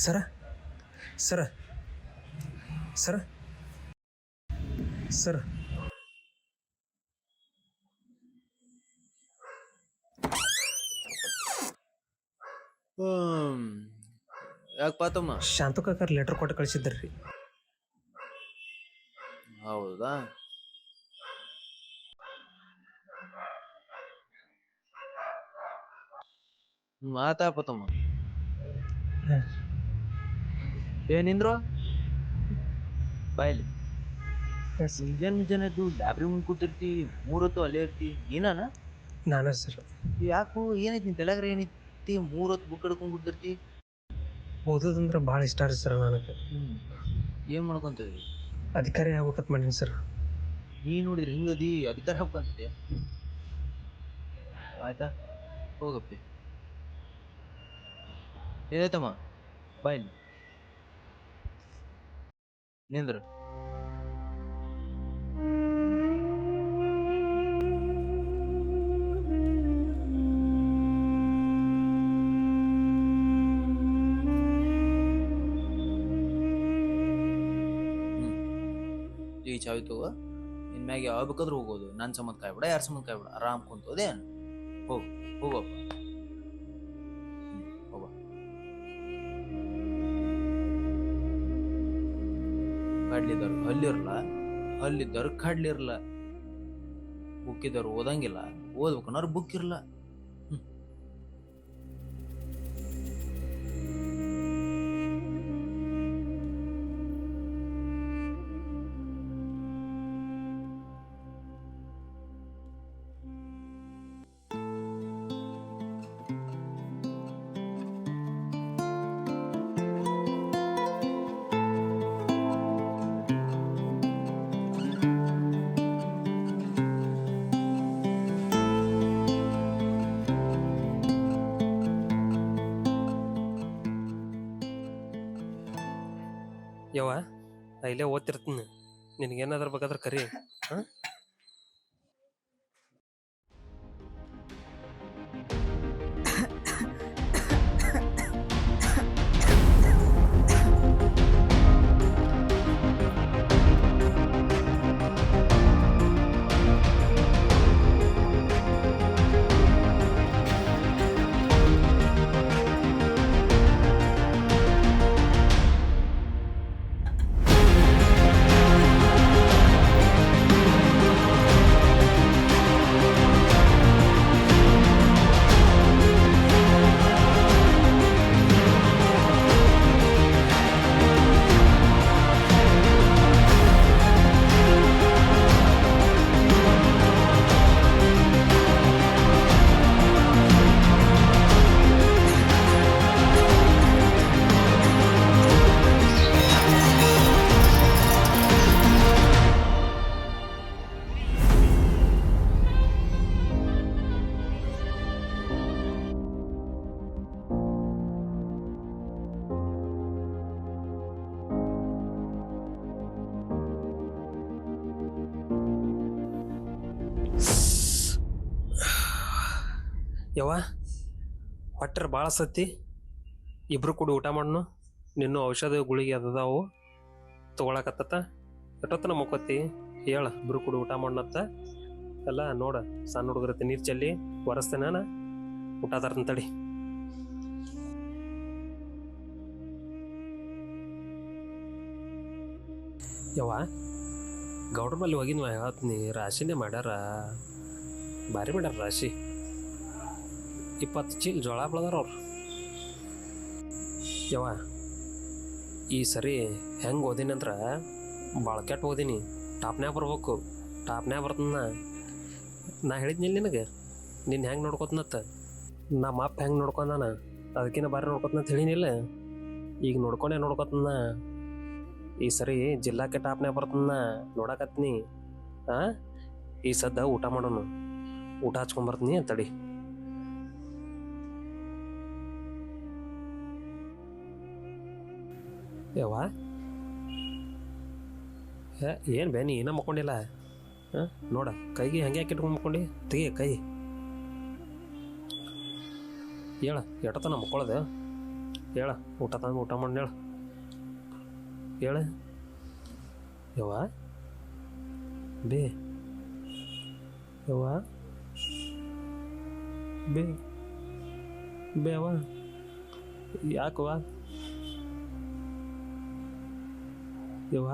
ಸರ ಸರ ಸರ ಸರ ಯಾಕಪ್ಪ ತಮ್ಮ? ಶಾಂತು ಕಾಕರ್ ಲೆಟರ್ ಕೊಟ್ಟು ಕಳಿಸಿದ್ರಿ. ಹೌದಾ? ಮಾತಾಪ ತಮ್ಮ. ಏನಿಂದ್ರು ಬಾಯ್ಲಿ ಮುಂಜಾನೆ ಎದ್ದು ಲ್ಯಾಬ್ರಿ ಮುಂದೆ ಕೂತಿರ್ತಿ, 3 ಹೊತ್ತು ಅಲ್ಲೇ ಇರ್ತಿ, ನೀನಾನ? ನಾನ ಸರ್. ಯಾಕು ಏನೈತಿ ನಿನ್ ತಲೆಗ್ರ ಏನೈತಿ? 3 ಹೊತ್ತು ಬುಕ್ ಹಿಡ್ಕೊಂಡ್ ಕೂತಿರ್ತಿ. ಓದೋದಂದ್ರೆ ಭಾಳ ಇಷ್ಟ ರೀ ಸರ್ ನನಗೆ. ಏನ್ ಮಾಡ್ಕೊಂತೀವಿ? ಅಧಿಕಾರಿ ಆಗ್ಬೇಕಂತ ಮಾಡೀನಿ ಸರ್. ನೀ ನೋಡಿದ್ರೆ ಹಿಂಗದಿ ಅಧಿಕಾರ ಹಬ್ಬಂತೆ. ಆಯ್ತಾ, ಹೋಗಪ್ಪಿ. ಏನಾಯ್ತಮ್ಮ? ಬಾಯ್ಲಿ ನಿಂದ್ರು. ಈ ಚಾವಿ ತಗೋ. ಇನ್ಮ್ಯಾಗ ಯಾವ ಬೇಕಾದ್ರೂ ಹೋಗೋದು. ನನ್ನ ಸಂಬಂಧ ಕಾಯ್ಬಿಡ, ಯಾರ ಸಂಬಂಧ ಕಾಯ್ಬಿಡ, ಆರಾಮ್ ಕುಂತೋದೇನು. ಹೋಗು ಹೋಗಪ್ಪ. ಹೋಗ. ಕಡ್ಲಿದ್ದವ್ರು ಹಲ್ಲಿರಲ್ಲ, ಹಲ್ಲಿದ್ದವ್ರು ಕಡ್ಲಿರಲ್ಲ, ಬುಕ್ಕಿದ್ದವ್ರು ಓದಂಗಿಲ್ಲ, ಓದ್ಬೇಕನ್ನೋರು ಬುಕ್ ಇರಲ್ಲ. ಯವ್ವ, ನಾ ಇಲ್ಲೇ ಓದ್ತಿರ್ತೀನಿ, ನಿನಗೇನಾದ್ರೂ ಬೇಕಾದ್ರೆ ಕರಿ. ಹಾಂ, ಯವ್ವ ಹೊಟ್ಟೆ ಭಾಳ ಸತ್ತಿ, ಇಬ್ರು ಕೂಡ ಊಟ ಮಾಡೋಣ. ನಿನ್ನೂ ಔಷಧ ಗುಳಿಗೆ ಅದಾವು ತೊಗೊಳಕತ್ತ. ಎಷ್ಟೊತ್ತನ ಮುಕ್ಕೊತ್ತಿ ಹೇಳ, ಇಬ್ರು ಕೂಡ ಊಟ ಮಾಡೋಣತ್ತ. ಎಲ್ಲ ನೋಡ, ಸಣ್ಣ ಹುಡುಗರತ್ತೆ ನೀರು ಚೆಲ್ಲಿ ಒರೆಸ್ತೇನೆ, ನಾನು ಊಟ ತರ್ತಂತ ತಡಿ. ಯವ್ವ, ಗೌಡ್ರ ಬಲ್ಲಿ ಹೋಗಿದ್ವ, ಹೇಳ್ತೀನಿ, ರಾಶಿನೇ ಮಾಡ್ಯಾರ, ಭಾರಿ ಮಾಡ್ಯಾರ ರಾಶಿ. 20 ಚೀಲ ಜೋಳ ಬೆಳೆದಾರ ಅವ್ರು. ಯವ್ವ, ಈ ಸರಿ ಹೆಂಗೆ ಓದೀನಿ ಅಂದ್ರೆ ಭಾಳ ಕೆಟ್ಟ ಓದೀನಿ. ಟಾಪ್ನ್ಯಾಗ ಬರ್ಬೇಕು, ಟಾಪ್ನ್ಯಾಗ ಬರ್ತನ. ನಾ ಹೇಳಿದ್ನಿಲ್ಲ ನಿನಗೆ, ನಿನ್ನ ಹೆಂಗೆ ನೋಡ್ಕೊತನತ್ತ. ನಮ್ಮ ಅಪ್ಪ ಹೆಂಗೆ ನೋಡ್ಕೊಂಡಾನ, ಅದಕ್ಕಿಂತ ಬಾರಿ ನೋಡ್ಕೊತನಂತ ಹೇಳಿನಿಲ್ಲ. ಈಗ ನೋಡ್ಕೊತನ. ಈ ಸರಿ ಜಿಲ್ಲಾಕ್ಕೆ ಟಾಪ್ನ್ಯಾಗ ಬರ್ತನ, ನೋಡಕತ್ನಿ. ಈ ಸದ್ದ ಊಟ ಮಾಡೋಣ, ಊಟ ಹಚ್ಕೊಂಬರ್ತೀನಿ ಅಂತಡಿ. ಯವ್ವ, ಏನು ಬೇನಿ ಏನೋ ಮಕ್ಕೊಂಡಿಲ್ಲ. ನೋಡ, ಕೈಗೆ ಹಂಗೆ ಯಾಕೆ ಇಟ್ಕೊಂಡು ಮಕ್ಕೊಂಡು ತೆಗಿ ಕೈ. ಹೇಳ, ಎಷ್ಟೊತ್ತನ ಮಕ್ಕೊಳ್ಳೋದು? ಹೇಳ ಊಟ ತಂದು ಊಟ ಮಾಡಿ ಹೇಳ ಯವ್ವ ಬೇ ಯವ್ವ ಬೇ ಬೇವ ಯಾಕವ್ವ ಯವ್ವ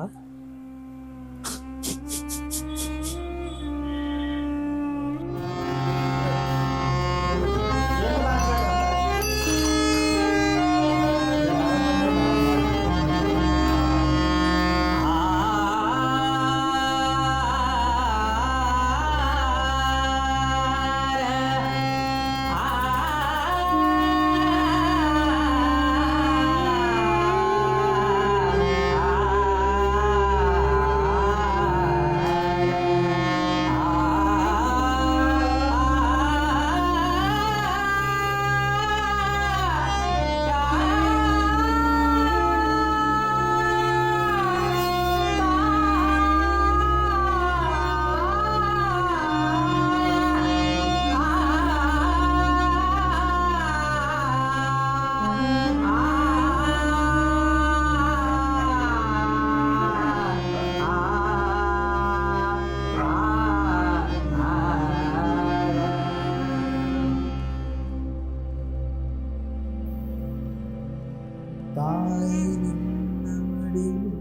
ತಾಯಿ ನಿನ್ನ ಮಡಿಲು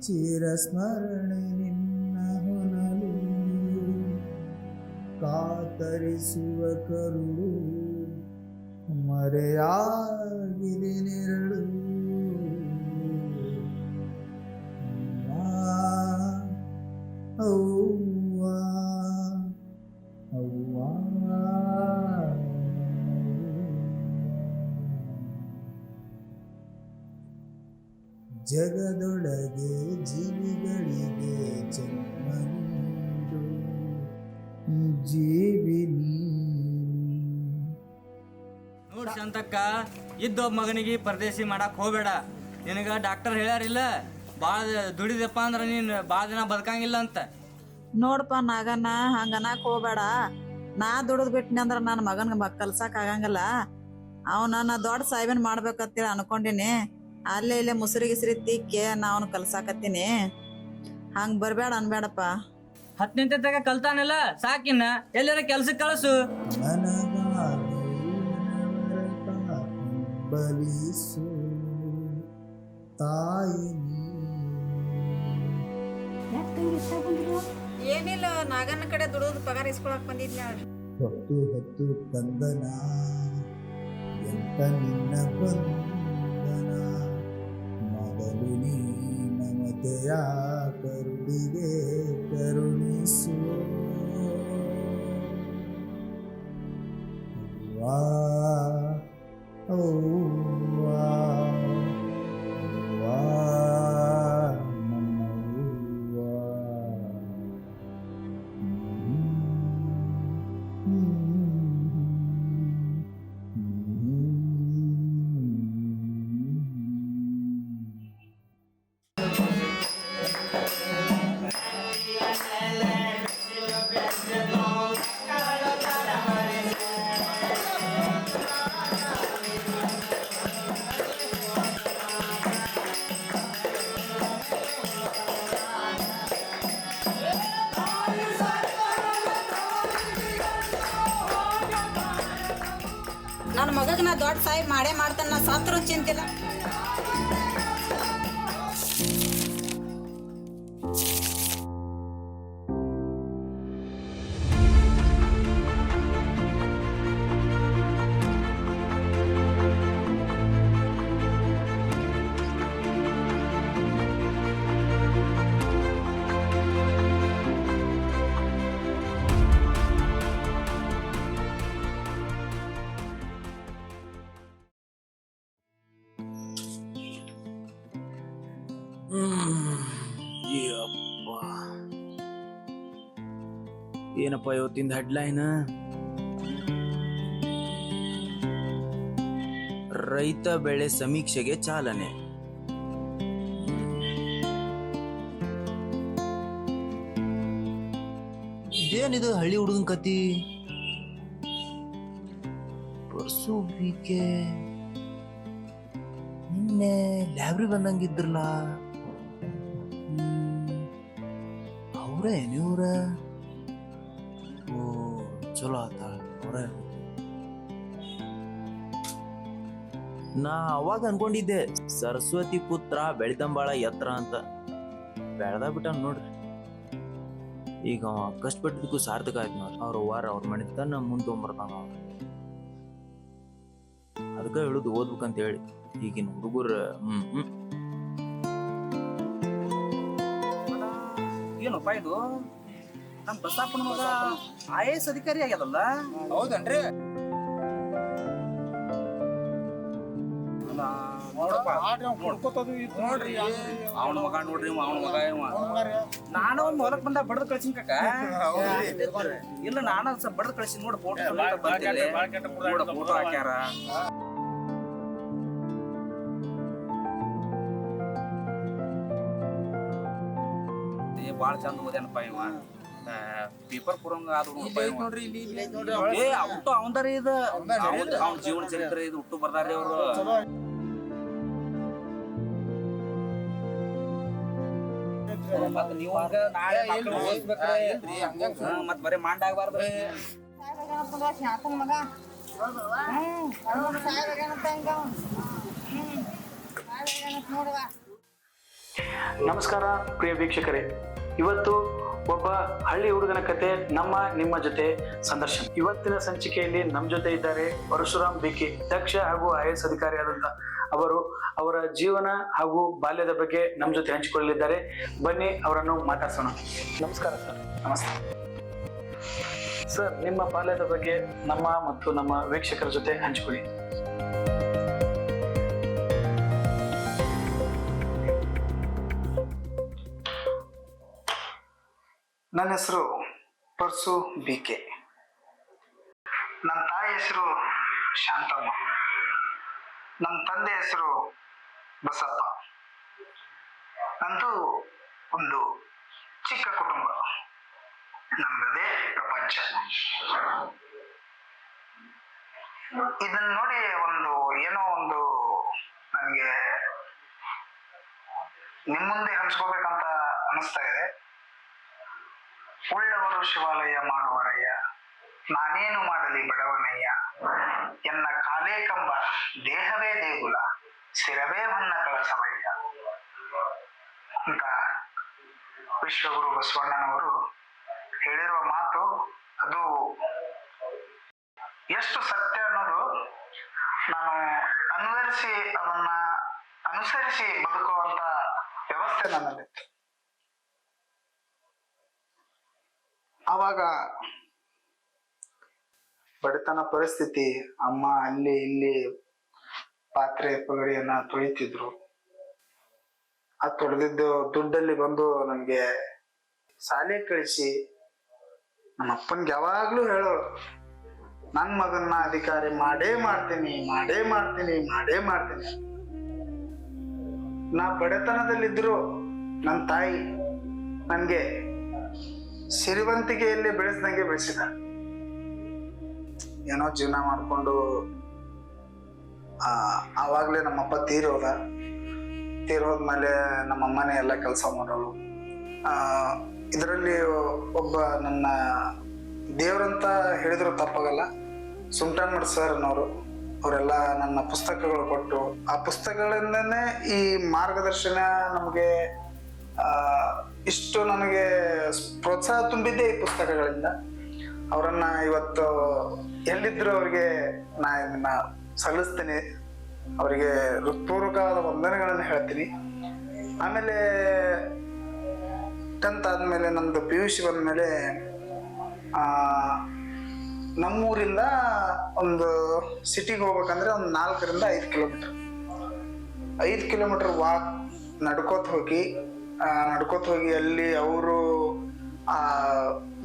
ಚಿರಸ್ಮರಣೆ ನಿನ್ನ ಹೊನಲು ಕಾತರಿಸುವ ಕರುಳು ಮರೆಯಾಗಿದೆ ನೆರಳು ಅವ್ವ ಅವ್ವ ಜಗದೊಳಗೆ ಜೀವಿಗಳಿಗೆ ಜನ್ಮ ನೀಡು ಜೀವಿ ನೋಡ್ ಶಾಂತಕ್ಕ ಇದ್ದೊಬ್ಬ ಮಗನಿಗೆ ಪರದೇಶಿ ಮಾಡಕ್ ಹೋಗ್ಬೇಡ. ನಿನಗ ಡಾಕ್ಟರ್ ಹೇಳ್ಯಾರಿಲ್ಲ ಭಾಳ ದುಡಿದಪ್ಪ ಅಂದ್ರ ನೀನ್ ಭಾಳ ದಿನ ಬದುಕಂಗಿಲ್ಲ ಅಂತ. ನೋಡಪ್ಪ ನಾಗಣ್ಣ ಹಂಗನಾಕ್ ಹೋಗ್ಬೇಡ. ನಾ ದುಡಿದ್ ಬಿಟ್ನಿ ಅಂದ್ರ ನನ್ನ ಮಗನ್ಗ ಕಲ್ಸಕ್ ಆಗಂಗಿಲ್ಲ. ಅವನ ದೊಡ್ಡ ಸಾಹೇಬನ್ ಮಾಡ್ಬೇಕಂತೇಳಿ ಅನ್ಕೊಂಡಿನಿ. ಅಲ್ಲೇ ಇಲ್ಲೇ ಮುಸುರಿ ಗಿಸ್ರಿ ತಿಕ್ಕಿ ನಾ ಅವ್ನ ಕಲ್ಸಾಕತ್ತೀನಿ. ಹಂಗ ಬರ್ಬೇಡ ಅನ್ಬೇಡಪ್ಪ. 10ನೇ ತಗ ಕಲ್ತಾನಲ್ಲ ಸಾಕಿನ್ನ ಎಲ್ಲಾರ ಕೆಲ್ಸಕ್ಕೆ ಕಳ್ಸು. ಬಲಿಸು ತಾಯಿ ಏನಿಲ್ಲ, ನಾಗಣ್ಣ ಕಡೆ ದುಡಿದ್ ಪಗಾರ ಇಸ್ಕೊಳಕ್ ಬಂದಿದ್ನ. ಹೊತ್ತು ಹೊತ್ತು ಕಂದನ ಎಂತ ನಿನ್ನ ಬಂಧನ ಮೊದಲು ನೀ ಮಮತೆಯ ಕರುಡಿಗೆ ಕರುಣಿಸು ವಾ ಅವ್ವಾ ಅವ್ವಾ ನನ್ನವ್ವಾ ನನ್ನ ಮಗಗ್ ನಾ ದೊಡ್ಡ ಸಾಹೇಬ್ ಮಾಡೇ ಮಾಡ್ತಾನ. ನಾ ಸತ್ರು ಚಿಂತಿಲ್ಲ. ಏನಪ್ಪ ಇವತ್ತಿಂದ ಹೆಡ್ಲೈನ್? ರೈತ ಬೆಳೆ ಸಮೀಕ್ಷೆಗೆ ಚಾಲನೆ. ಇದೇನಿದು ಹಳ್ಳಿ ಹುಡುಗನ್ ಕತಿ? ಪರ್ಸು ಬಿಕೆ ಮೊನ್ನೆ ಲ್ಯಾಬ್ರಿ ಬಂದಂಗಿದ್ರಲ್ಲ, ಅವ್ರೇ ನೀವ್ರ? ಓ ಚಲೋ ಆತ, ಅವ್ರ. ನಾ ಅವಾಗ ಅನ್ಕೊಂಡಿದ್ದೆ ಸರಸ್ವತಿ ಪುತ್ರ ಬೆಳಿತಂಬಾಳ ಎತ್ತರ ಅಂತ. ಬೆಳ್ದ ಬಿಟ್ಟ ನೋಡ್ರಿ. ಈಗ ಕಷ್ಟಪಟ್ಟಿದ್ದಕ್ಕೂ ಸಾರ್ಥಕ ಆಯ್ತು ನೋಡ್ರಿ. ಅವ್ರ ವಾರ ಅವ್ರ ಮನೆ ತನ್ನ ಮುಂದೆ ತೊಗೊಂಬರ್ತಾನ. ಅದಕ್ಕೆ ಹೇಳುದು ಓದ್ಬೇಕಂತ ಹೇಳಿ. ಈಗಿನ ಹುಡುಗರ ಏನಪ್ಪ ಇದು? ನಮ್ ಬಸಪ್ಪನ ಮಗ IAS ಅಧಿಕಾರಿ ಆಗ್ಯದಲ್ಲ? ಹೌದನ್ರಿ? ನೋಡ್ರಿ ಅವನ ಮಗ, ನೋಡ್ರಿ ಅವನ ಮಗ ಇವ. ನಾನು ಒಂದ್ ಹೊಲಕ್ ಬಂದ ಬಡದ್ ಕಳ್ಸಿನ ಕಾಕ. ಇಲ್ಲ ನಾನು ಸ್ವಲ್ಪ ಬಡದ್ ಕಳ್ಸಿನ ನೋಡ್, ಫೋಟೋ ಫೋಟೋ ಹಾಕ್ಯಾರ. ಬಾಳ ಚಂದ ಓದ್ಯಾನಪ್ಪ ಇವ. ಪೇಪರ್ ಪುರಂಗ ಆದ್ರು ನೋಡ್ರಿ. ಹುಟ್ಟು ಅವಂದಾರಿ ಇದು, ಅವ್ನ ಜೀವನ ಚರಿತ್ರೆ ಇದು ಹುಟ್ಟು ಬರ್ದಾರಿ ಅವ್ರು. ಮತ್ ನೀವು ನಾಳೆ ಓದ್ಬೇಕ್ರಿ, ಮತ್ ಬರೀ ಮಾಂಡ ಆಗ್ಬಾರ್ದು. ನಮಸ್ಕಾರ ಪ್ರಿಯ ವೀಕ್ಷಕರೇ, ಇವತ್ತು ಒಬ್ಬ ಹಳ್ಳಿ ಹುಡುಗನ ಕತೆ ನಮ್ಮ ನಿಮ್ಮ ಜೊತೆ ಸಂದರ್ಶನ. ಇವತ್ತಿನ ಸಂಚಿಕೆಯಲ್ಲಿ ನಮ್ಮ ಜೊತೆ ಇದ್ದಾರೆ ಪರಶುರಾಮ್ ಬಿಕೆ, ದಕ್ಷ ಹಾಗೂ IAS ಅಧಿಕಾರಿಯಾದಂಥ ಅವರು. ಅವರ ಜೀವನ ಹಾಗೂ ಬಾಲ್ಯದ ಬಗ್ಗೆ ನಮ್ಮ ಜೊತೆ ಹಂಚಿಕೊಳ್ಳಲಿದ್ದಾರೆ. ಬನ್ನಿ ಅವರನ್ನು ಮಾತಾಡ್ಸೋಣ. ನಮಸ್ಕಾರ ಸರ್. ನಮಸ್ತೆ ಸರ್, ನಿಮ್ಮ ಬಾಲ್ಯದ ಬಗ್ಗೆ ನಮ್ಮ ಮತ್ತು ನಮ್ಮ ವೀಕ್ಷಕರ ಜೊತೆ ಹಂಚಿಕೊಳ್ಳಿ. ನನ್ನ ಹೆಸರು ಪರ್ಸು ಬಿಕೆ. ನನ್ನ ತಾಯಿ ಹೆಸರು ಶಾಂತಮ್ಮ. ನಮ್ಮ ತಂದೆ ಹೆಸರು ಬಸಪ್ಪ. ನಂದು ಒಂದು ಚಿಕ್ಕ ಕುಟುಂಬ, ನಮ್ಮದೇ ಪ್ರಪಂಚ. ಇದನ್ನ ನೋಡಿ ಏನೋ ಒಂದು ನನಗೆ ನಿಮ್ಮ ಮುಂದೆ ಹಂಚ್ಕೋಬೇಕಂತ ಅನಿಸ್ತಾ ಇದೆ. ಉಳ್ಳವರು ಶಿವಾಲಯ ಮಾಡುವರಯ್ಯ, ನಾನೇನು ಮಾಡಲಿ ಬಡವನಯ್ಯ, ಎನ್ನ ಕಾಲೇ ಕಂಬ ದೇಹವೇ ದೇಗುಲ, ಶಿರವೇ ಹೊನ್ನ ಕಳಸವಯ್ಯ ಅಂತ ವಿಶ್ವಗುರು ಬಸವಣ್ಣನವರು ಹೇಳಿರುವ ಮಾತು. ಅದು ಎಷ್ಟು ಸತ್ಯ ಅನ್ನೋದು ನಾನು ಅದನ್ನ ಅನುಸರಿಸಿ ಬದುಕುವಂತ ವ್ಯವಸ್ಥೆ ನನ್ನಲ್ಲಿತ್ತು. ಆವಾಗ ಬಡತನ ಪರಿಸ್ಥಿತಿ, ಅಮ್ಮ ಅಲ್ಲಿ ಇಲ್ಲಿ ಪಾತ್ರೆ ಪಗಡಿಯನ್ನ ತೊಳಿತಿದ್ರು. ಆ ತೊಳೆದಿದ್ದು ದುಡ್ಡಲ್ಲಿ ಬಂದು ನನ್ಗೆ ಶಾಲೆ ಕಳಿಸಿ ನಮ್ಮ ಅಪ್ಪನ್ಗೆ ಯಾವಾಗ್ಲೂ ಹೇಳೋಳು, ನನ್ ಮಗನ್ನ ಅಧಿಕಾರಿ ಮಾಡೇ ಮಾಡ್ತೀನಿ, ಮಾಡೇ ಮಾಡ್ತೀನಿ, ಮಾಡೇ ಮಾಡ್ತೀನಿ. ನಾ ಬಡತನದಲ್ಲಿದ್ರು ನನ್ನ ತಾಯಿ ನನ್ಗೆ ಸಿರಿವಂತಿಕೆಯಲ್ಲಿ ಬೆಳೆಸ್ದಂಗೆ ಬೆಳೆಸಿದ. ಏನೋ ಜೀವನ ಮಾಡ್ಕೊಂಡು ಆವಾಗ್ಲೇ ನಮ್ಮಪ್ಪ ತೀರೋದ್ಮೇಲೆ ನಮ್ಮಮ್ಮನೇ ಎಲ್ಲ ಕೆಲಸ ಮಾಡೋಳು. ಇದರಲ್ಲಿ ಒಬ್ಬ ನನ್ನ ದೇವ್ರಂತ ಹೇಳಿದ್ರು ತಪ್ಪಾಗಲ್ಲ, ಸುಂಟನ್ಮಠ ಸರ್ ಅನ್ನೋರು, ಅವರೆಲ್ಲ ನನ್ನ ಪುಸ್ತಕಗಳು ಕೊಟ್ಟು, ಆ ಪುಸ್ತಕಗಳಿಂದನೇ ಈ ಮಾರ್ಗದರ್ಶನ ನಮಗೆ ಇಷ್ಟು ನನಗೆ ಪ್ರೋತ್ಸಾಹ ತುಂಬಿದ್ದೆ ಈ ಪುಸ್ತಕಗಳಿಂದ. ಅವರನ್ನ ಇವತ್ತು ಎಲ್ಲಿದ್ರು ಅವ್ರಿಗೆ ನಾ ಇದನ್ನ ಸಲ್ಲಿಸ್ತೀನಿ, ಅವರಿಗೆ ಹೃತ್ಪೂರ್ವಕವಾದ ವಂದನೆಗಳನ್ನು ಹೇಳ್ತೀನಿ. ಆಮೇಲೆ 10th ಆದ್ಮೇಲೆ ನಂದು PUC ಬಂದ್ಮೇಲೆ ನಮ್ಮೂರಿಂದ ಒಂದು ಸಿಟಿಗೆ ಹೋಗ್ಬೇಕಂದ್ರೆ ಒಂದು 4 ರಿಂದ 5 ಕಿಲೋಮೀಟರ್, 5 ಕಿಲೋಮೀಟರ್ ವಾಕ್ ನಡ್ಕೋತ ಹೋಗಿ ಅಲ್ಲಿ ಅವರು ಆ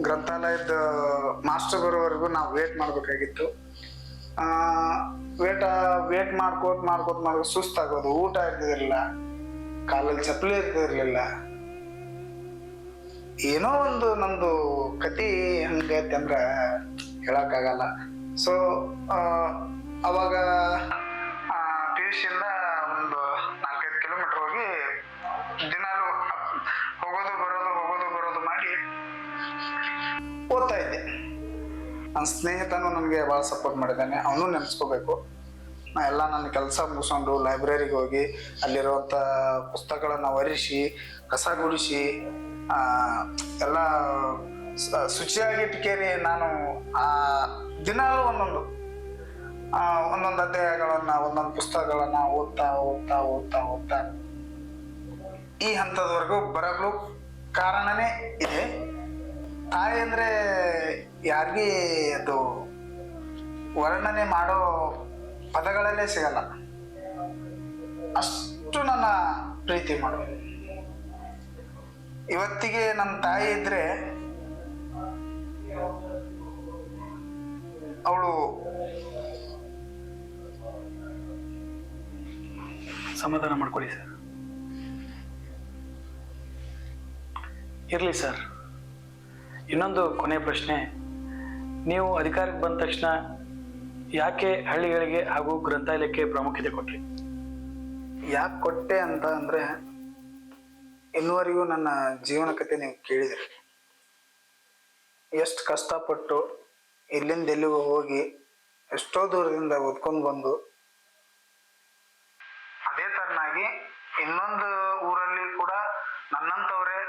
ಗ್ರಂಥಾಲಯದ ಮಾಸ್ಟರ್ ಬರೋವರೆಗೂ ನಾವು ವೇಟ್ ಮಾಡ್ಬೇಕಾಗಿತ್ತು. ವೇಟ್ ಮಾಡ್ಕೋತ ಸುಸ್ತಾಗೋದು, ಊಟ ಇರ್ತಿರ್ಲಿಲ್ಲ, ಕಾಲಲ್ಲಿ ಚಪ್ಪಲಿ ಇರ್ತಿರ್ಲಿಲ್ಲ. ಏನೋ ಒಂದು ನಂದು ಕತಿ ಹಂಗೈತೆ ಅಂದ್ರ ಹೇಳಕ್ಕಾಗಲ್ಲ. ಸೊ ಅವಾಗ PUC ಇಂದ ಒಂದು ನನ್ನ ಸ್ನೇಹಿತನು ನನಗೆ ಭಾಳ ಸಪೋರ್ಟ್ ಮಾಡಿದ್ದಾನೆ, ಅವನು ನೆನೆಸ್ಕೋಬೇಕು. ನಾ ಎಲ್ಲ ನನ್ನ ಕೆಲಸ ಮುಗಿಸ್ಕೊಂಡು ಲೈಬ್ರರಿಗೆ ಹೋಗಿ ಅಲ್ಲಿರುವಂಥ ಪುಸ್ತಕಗಳನ್ನು ಒರೆಸಿ ಕಸ ಗುಡಿಸಿ ಎಲ್ಲ ಶುಚಿಯಾಗಿ ಇಟ್ಕೇರಿ ನಾನು ದಿನಾಲೂ ಒಂದೊಂದು ಅಧ್ಯಾಯಗಳನ್ನು ಒಂದೊಂದು ಪುಸ್ತಕಗಳನ್ನು ಓದ್ತಾ ಈ ಹಂತದವರೆಗೂ ಬರಲು ಕಾರಣನೇ ಇದೆ. ತಾಯಿ ಅಂದರೆ ಯಾರಿಗೂ ಅದು ವರ್ಣನೆ ಮಾಡೋ ಪದಗಳಲ್ಲೇ ಸಿಗಲ್ಲ, ಅಷ್ಟು ನನ್ನ ಪ್ರೀತಿ ಮಾಡೋದು. ಇವತ್ತಿಗೆ ನಮ್ಮ ತಾಯಿ ಇದ್ರೆ ಅವಳು ಸಮಾಧಾನ ಮಾಡ್ಕೊಳ್ಳಿ ಸರ್. ಇರಲಿ ಸರ್. ಇನ್ನೊಂದು ಕೊನೆಯ ಪ್ರಶ್ನೆ, ನೀವು ಅಧಿಕಾರಕ್ಕೆ ಬಂದ ತಕ್ಷಣ ಯಾಕೆ ಹಳ್ಳಿಗಳಿಗೆ ಹಾಗೂ ಗ್ರಂಥಾಲಯಕ್ಕೆ ಪ್ರಾಮುಖ್ಯತೆ ಕೊಟ್ರಿ? ಯಾಕೆ ಕೊಟ್ಟೆ ಅಂತ ಅಂದರೆ, ಇನ್ನುವರೆಗೂ ನನ್ನ ಜೀವನ ಕಥೆ ನೀವು ಕೇಳಿದ್ರಿ. ಎಷ್ಟು ಕಷ್ಟಪಟ್ಟು ಇಲ್ಲಿಂದ ಎಲ್ಲಿಗೂ ಹೋಗಿ ಎಷ್ಟೋ ದೂರದಿಂದ ಓದ್ಕೊಂಡು ಬಂದು, ಅದೇ ಥರನಾಗಿ ಇನ್ನೊಂದು ಊರಲ್ಲಿ ಕೂಡ ನನ್ನಂಥವ್ರೆ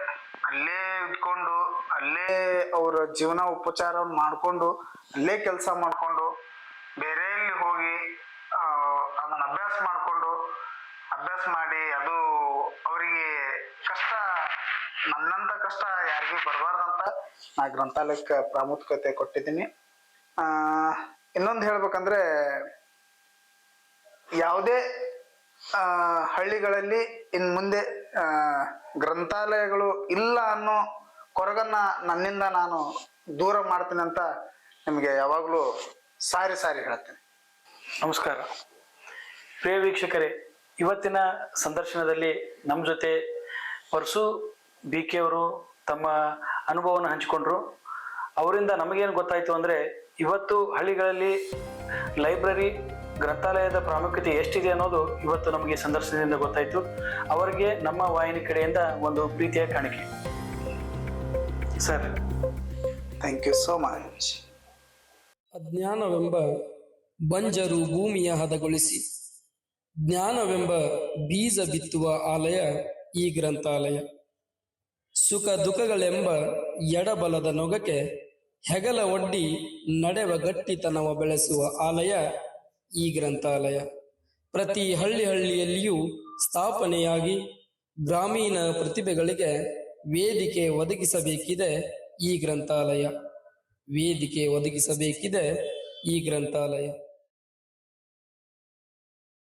ಅಲ್ಲೇ ಇದ್ಕೊಂಡು ಅಲ್ಲೇ ಅವರ ಜೀವನ ಉಪಚಾರವನ್ನು ಮಾಡಿಕೊಂಡು ಅಲ್ಲೇ ಕೆಲಸ ಮಾಡಿಕೊಂಡು ಬೇರೆಯಲ್ಲಿ ಹೋಗಿ ಅದನ್ನು ಅಭ್ಯಾಸ ಮಾಡಿ ಅದು ಅವರಿಗೆ ಕಷ್ಟ, ನನ್ನಂಥ ಕಷ್ಟ ಯಾರಿಗೂ ಬರಬಾರ್ದಂತ ನಾ ಗ್ರಂಥಾಲಯಕ್ಕೆ ಪ್ರಾಮುಖ್ಯತೆ ಕೊಟ್ಟಿದ್ದೀನಿ. ಇನ್ನೊಂದು ಹೇಳ್ಬೇಕಂದ್ರೆ, ಯಾವುದೇ ಹಳ್ಳಿಗಳಲ್ಲಿ ಇನ್ನು ಮುಂದೆ ಗ್ರಂಥಾಲಯಗಳು ಇಲ್ಲ ಅನ್ನೋ ಕೊರಗನ್ನ ನನ್ನಿಂದ ನಾನು ದೂರ ಮಾಡ್ತೀನಿ ಅಂತ ನಿಮಗೆ ಯಾವಾಗಲೂ ಸಾರಿ ಹೇಳ್ತೇನೆ. ನಮಸ್ಕಾರ ಪ್ರಿಯ ವೀಕ್ಷಕರೇ, ಇವತ್ತಿನ ಸಂದರ್ಶನದಲ್ಲಿ ನಮ್ಮ ಜೊತೆ ಪರಸು BK ಅವರು ತಮ್ಮ ಅನುಭವವನ್ನು ಹಂಚಿಕೊಂಡ್ರು. ಅವರಿಂದ ನಮಗೇನು ಗೊತ್ತಾಯಿತು ಅಂದರೆ, ಇವತ್ತು ಹಳ್ಳಿಗಳಲ್ಲಿ ಲೈಬ್ರರಿ ಗ್ರಂಥಾಲಯದ ಪ್ರಾಮುಖ್ಯತೆ ಎಷ್ಟಿದೆ ಅನ್ನೋದು ಇವತ್ತು ನಮಗೆ ಸಂದರ್ಶನದಿಂದ ಗೊತ್ತಾಯಿತು. ಅವರಿಗೆ ನಮ್ಮ ವಾಹಿನಿ ಕಡೆಯಿಂದ ಒಂದು ಪ್ರೀತಿಯ ಕಾಣಿಕೆ. Sir, thank you so much. ಅಜ್ಞಾನವೆಂಬ ಬಂಜರು ಭೂಮಿಯ ಹದಗೊಳಿಸಿ ಜ್ಞಾನವೆಂಬ ಬೀಜ ಬಿತ್ತುವ ಆಲಯ ಈ ಗ್ರಂಥಾಲಯ. ಸುಖ ದುಃಖಗಳೆಂಬ ಎಡಬಲದ ನೊಗಕ್ಕೆ ಹೆಗಲ ಒಡ್ಡಿ ನಡೆವ ಗಟ್ಟಿತನವ ಬೆಳೆಸುವ ಆಲಯ ಈ ಗ್ರಂಥಾಲಯ. ಪ್ರತಿ ಹಳ್ಳಿಯಲ್ಲಿಯೂ ಸ್ಥಾಪನೆಯಾಗಿ ಗ್ರಾಮೀಣ ಪ್ರತಿಭೆಗಳಿಗೆ ವೇದಿಕೆ ಒದಗಿಸಬೇಕಿದೆ ಈ ಗ್ರಂಥಾಲಯ.